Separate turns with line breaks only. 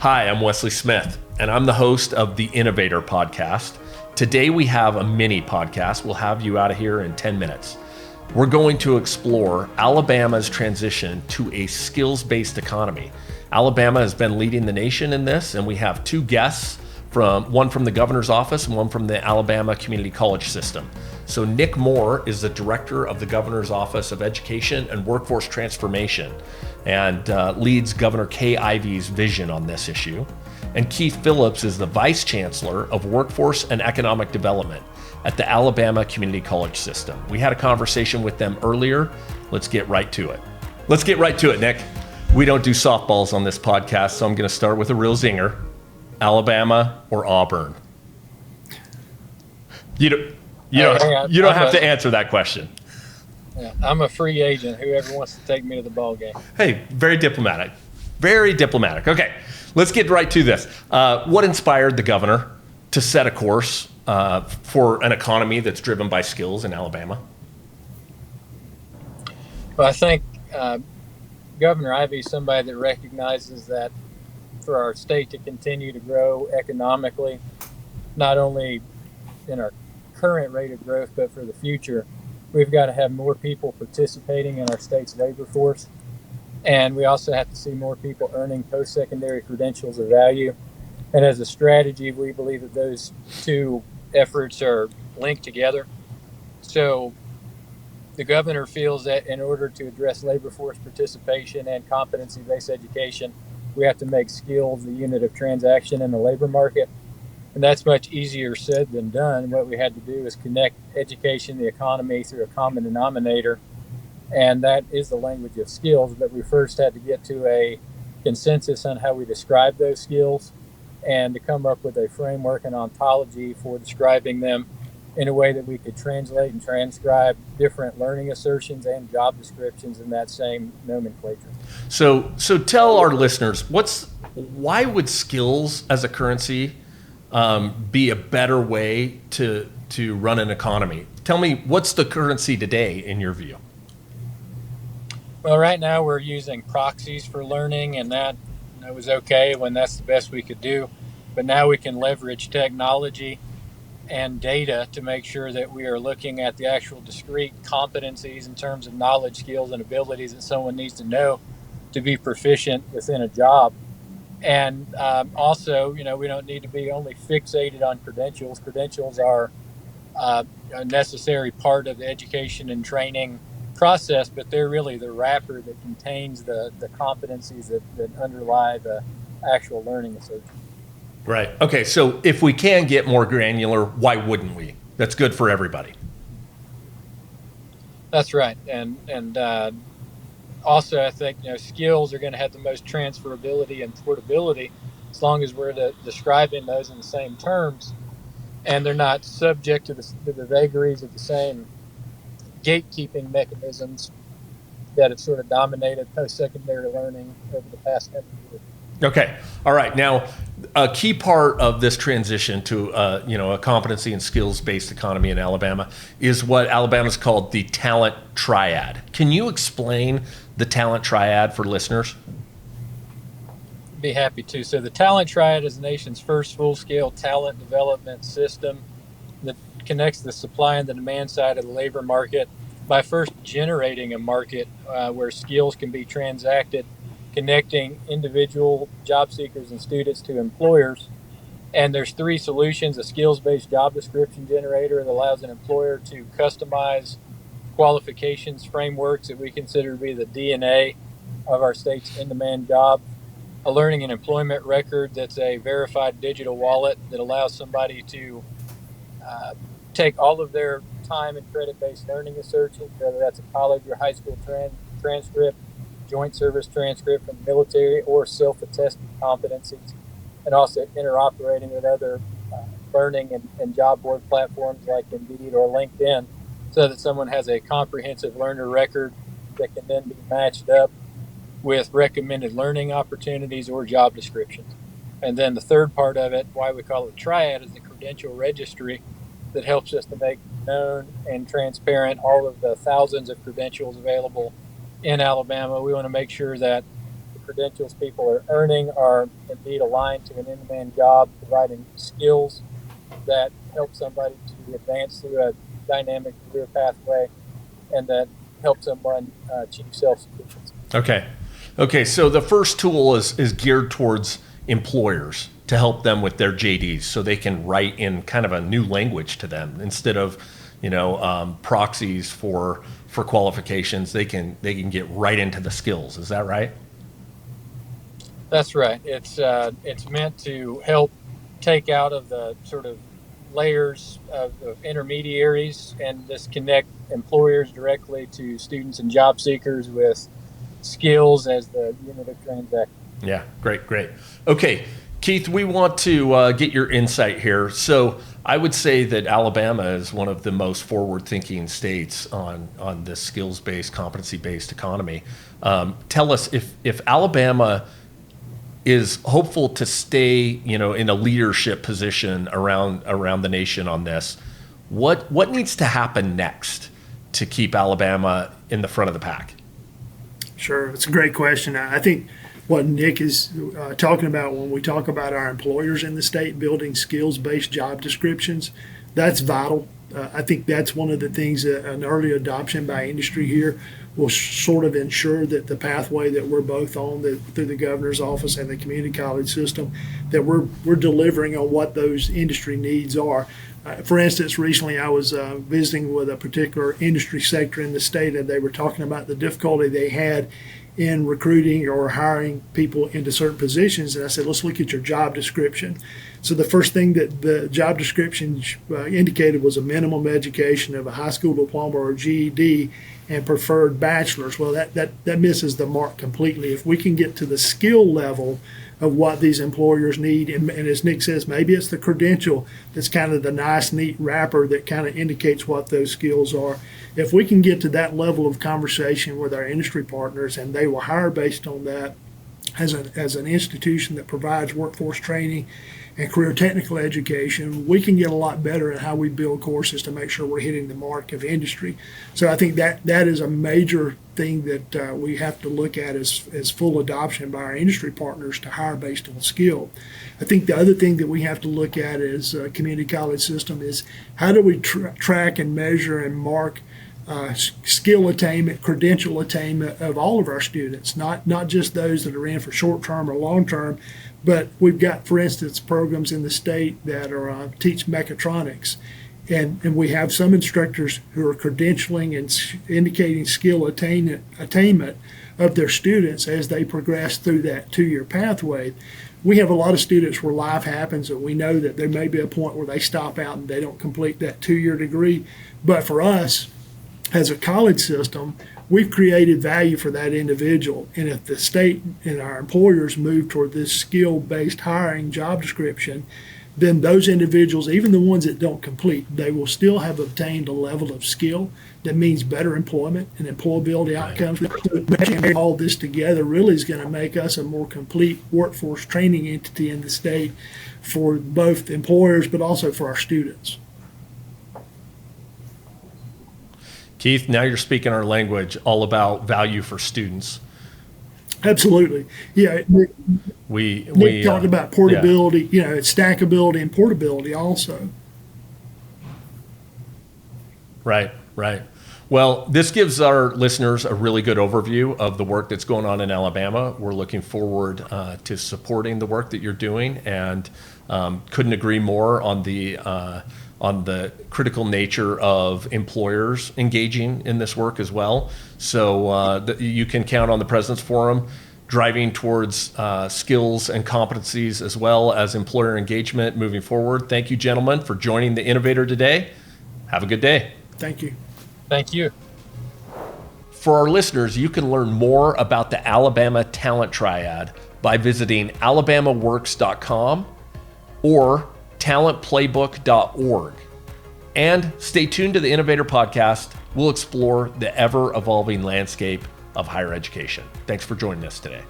Hi, I'm Wesley Smith, and I'm the host of the Innovator Podcast. Today we have a mini podcast. We'll have you out of here in 10 minutes. We're going to explore Alabama's transition to a skills-based economy. Alabama has been leading the nation in this, and we have two guests, one from the governor's office and one from the Alabama Community College system. So Nick Moore is the director of the governor's office of education and workforce transformation and leads Governor Kay Ivey's vision on this issue. And Keith Phillips is the vice chancellor of workforce and economic development at the Alabama Community College system. We had a conversation with them earlier. Let's get right to it. Let's get right to it, Nick. We don't do softballs on this podcast, so I'm going to start with a real zinger. Alabama or Auburn? You don't have to answer that question.
Yeah, I'm a free agent. Whoever wants to take me to the ball game.
Hey, very diplomatic. Very diplomatic. Okay, let's get right to this. What inspired the governor to set a course for an economy that's driven by skills in Alabama?
Well, I think Governor Ivey is somebody that recognizes that for our state to continue to grow economically, not only in our current rate of growth, but for the future, we've got to have more people participating in our state's labor force. And we also have to see more people earning post-secondary credentials of value. And as a strategy, we believe that those two efforts are linked together. So the governor feels that in order to address labor force participation and competency-based education, we have to make skills the unit of transaction in the labor market. And that's much easier said than done. What we had to do is connect education, the economy through a common denominator. And that is the language of skills. But we first had to get to a consensus on how we describe those skills and to come up with a framework and ontology for describing them in a way that we could translate and transcribe different learning assertions and job descriptions in that same nomenclature.
So tell our listeners, why would skills as a currency be a better way to run an economy? Tell me, what's the currency today in your view?
Well, right now we're using proxies for learning, and that was okay when that's the best we could do. But now we can leverage technology and data to make sure that we are looking at the actual discrete competencies in terms of knowledge, skills, and abilities that someone needs to know to be proficient within a job. And also, we don't need to be only fixated on credentials. Credentials are a necessary part of the education and training process, but they're really the wrapper that contains the competencies that underlie the actual learning assertion.
Right. Okay. So if we can get more granular, why wouldn't we? That's good for everybody.
That's right. And also, I think skills are going to have the most transferability and portability as long as we're describing those in the same terms, and they're not subject to the vagaries of the same gatekeeping mechanisms that have sort of dominated post-secondary learning over the past couple of years.
Okay. All right. Now, a key part of this transition to a competency and skills-based economy in Alabama is what Alabama's called the talent triad. Can you explain the talent triad for listeners?
Be happy to. So the talent triad is the nation's first full-scale talent development system that connects the supply and the demand side of the labor market by first generating a market where skills can be transacted, connecting individual job seekers and students to employers. And there's three solutions: a skills-based job description generator that allows an employer to customize qualifications frameworks that we consider to be the DNA of our state's in-demand job; a learning and employment record that's a verified digital wallet that allows somebody to take all of their time and credit-based learning assertions, whether that's a college or high school transcript, joint service transcript from the military, or self-attested competencies, and also interoperating with other learning and job board platforms like Indeed or LinkedIn, so that someone has a comprehensive learner record that can then be matched up with recommended learning opportunities or job descriptions. And then the third part of it, why we call it Triad, is the credential registry that helps us to make known and transparent all of the thousands of credentials available in Alabama. We want to make sure that the credentials people are earning are indeed aligned to an in-demand job, providing skills that help somebody to advance through a dynamic career pathway and that help someone achieve self-sufficiency.
Okay. So the first tool is geared towards employers to help them with their JDs, so they can write in kind of a new language to them instead of, proxies for qualifications. They can get right into the skills. Is that right?
That's right. It's meant to help take out of the sort of layers of intermediaries and just connect employers directly to students and job seekers with skills as the unit of transaction.
Yeah, great. Okay, Keith, we want to get your insight here. So I would say that Alabama is one of the most forward-thinking states on this skills-based, competency-based economy. Tell us if Alabama is hopeful to stay, in a leadership position around the nation on this, what needs to happen next to keep Alabama in the front of the pack?
Sure, it's a great question. I think what Nick is talking about when we talk about our employers in the state building skills-based job descriptions, that's vital. I think that's one of the things that an early adoption by industry here will sort of ensure that the pathway that we're both on through the governor's office and the community college system, that we're delivering on what those industry needs are. For instance, recently I was visiting with a particular industry sector in the state, and they were talking about the difficulty they had in recruiting or hiring people into certain positions. And I said, let's look at your job description. So the first thing that the job description indicated was a minimum education of a high school diploma or GED and preferred bachelor's. Well, that misses the mark completely. If we can get to the skill level of what these employers need, and as Nick says, maybe it's the credential that's kind of the nice, neat wrapper that kind of indicates what those skills are. If we can get to that level of conversation with our industry partners, and they will hire based on that as an institution that provides workforce training and career technical education, we can get a lot better at how we build courses to make sure we're hitting the mark of industry. So I think that is a major thing that we have to look at as full adoption by our industry partners to hire based on skill. I think the other thing that we have to look at as a community college system is how do we track and measure and mark skill attainment, credential attainment of all of our students, not just those that are in for short term or long term, but we've got, for instance, programs in the state that are teach mechatronics, and we have some instructors who are credentialing and indicating skill attainment of their students as they progress through that 2-year pathway. We have a lot of students where life happens, and we know that there may be a point where they stop out and they don't complete that 2-year degree. But for us, as a college system, we've created value for that individual. And if the state and our employers move toward this skill-based hiring job description, then those individuals, even the ones that don't complete, they will still have obtained a level of skill that means better employment and employability outcomes. Right. All this together really is going to make us a more complete workforce training entity in the state for both employers but also for our students.
Keith, now you're speaking our language, all about value for students.
Absolutely. Yeah. Nick talked about portability, it's stackability and portability also.
Right. Well, this gives our listeners a really good overview of the work that's going on in Alabama. We're looking forward to supporting the work that you're doing, and couldn't agree more on the critical nature of employers engaging in this work as well. So you can count on the President's Forum driving towards skills and competencies as well as employer engagement moving forward. Thank you, gentlemen, for joining the Innovator today. Have a good day.
Thank you.
Thank you.
For our listeners, you can learn more about the Alabama Talent Triad by visiting alabamaworks.com or talentplaybook.org. And stay tuned to the Innovator Podcast. We'll explore the ever-evolving landscape of higher education. Thanks for joining us today.